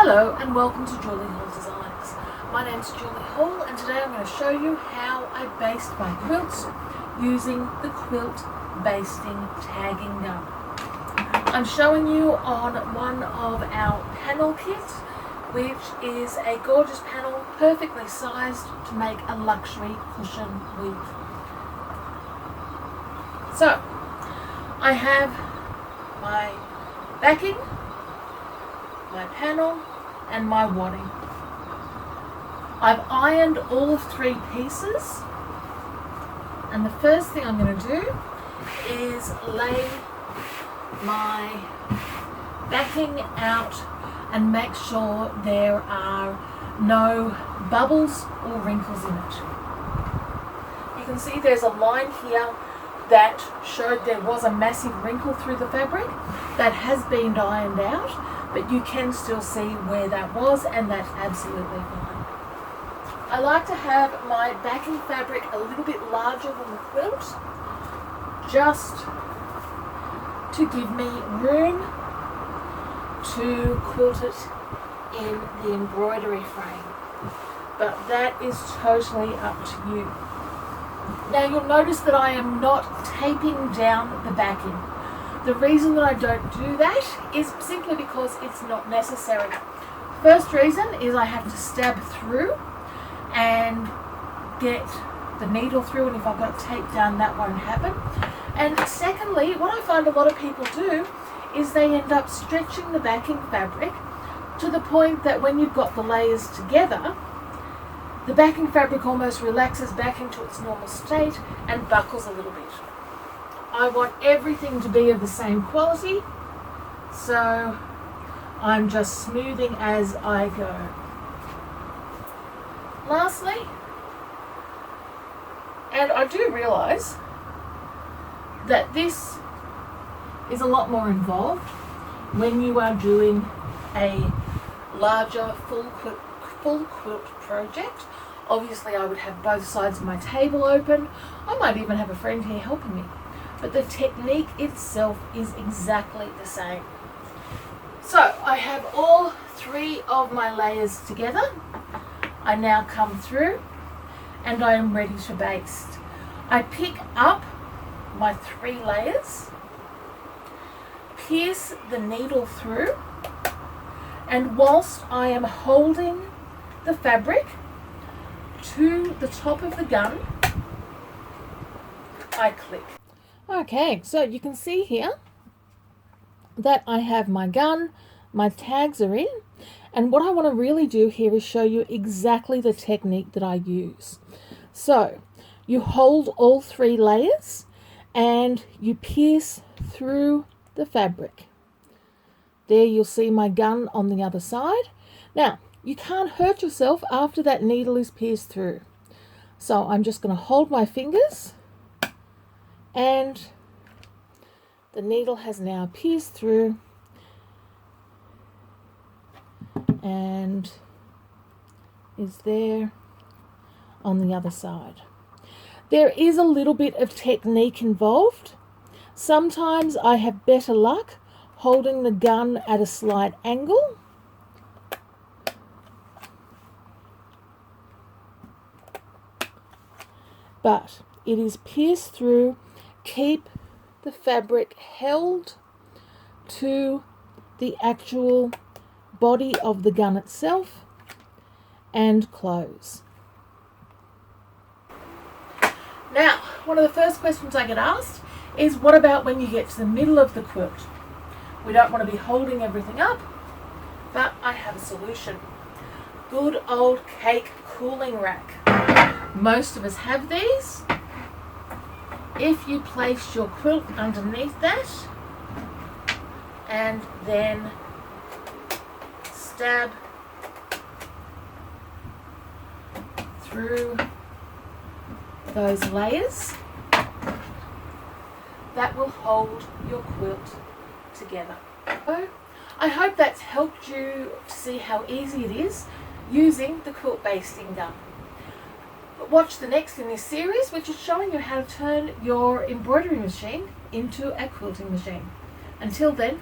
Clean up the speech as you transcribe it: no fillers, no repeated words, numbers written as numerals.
Hello and welcome to Julie Hall Designs. My name is Julie Hall and today I'm going to show you how I baste my quilts using the Quilt Basting Tagging Gun. I'm showing you on one of our panel kits, which is a gorgeous panel perfectly sized to make a luxury cushion weave. So I have my backing, my panel and my wadding. I've ironed all of three pieces, and the first thing I'm going to do is lay my backing out and make sure there are no bubbles or wrinkles in it. You can see there's a line here that showed there was a massive wrinkle through the fabric. That has been ironed out, but you can still see where that was, and that's absolutely fine. I like to have my backing fabric a little bit larger than the quilt, just to give me room to quilt it in the embroidery frame, but that is totally up to you. Now you'll notice that I am not taping down the backing. The reason that I don't do that is simply because it's not necessary. First reason is I have to stab through and get the needle through, and if I've got tape down that won't happen. And secondly, what I find a lot of people do is they end up stretching the backing fabric to the point that when you've got the layers together, the backing fabric almost relaxes back into its normal state and buckles a little bit. I want everything to be of the same quality, so I'm just smoothing as I go. Lastly, and I do realise that this is a lot more involved when you are doing a larger full quilt project. Obviously I would have both sides of my table open. I might even have a friend here helping me. But the technique itself is exactly the same. So I have all three of my layers together. I now come through and I am ready to baste. I pick up my three layers, pierce the needle through, and whilst I am holding the fabric to the top of the gun, I click. Okay, so you can see here that I have my gun, my tags are in, and what I want to really do here is show you exactly the technique that I use. So you hold all three layers and you pierce through the fabric. There you'll see my gun on the other side. Now, you can't hurt yourself after that needle is pierced through. So I'm just going to hold my fingers, and the needle has now pierced through and is there on the other side. There is a little bit of technique involved. Sometimes I have better luck holding the gun at a slight angle. But it is pierced through. Keep the fabric held to the actual body of the gun itself and close. Now, one of the first questions I get asked is, what about when you get to the middle of the quilt? We don't want to be holding everything up, but I have a solution. Good old cake cooling rack. Most of us have these. If you place your quilt underneath that and then stab through those layers, that will hold your quilt together. So I hope that's helped you to see how easy it is using the Quilt Basting Gun. Watch the next in this series, which is showing you how to turn your embroidery machine into a quilting machine. Until then,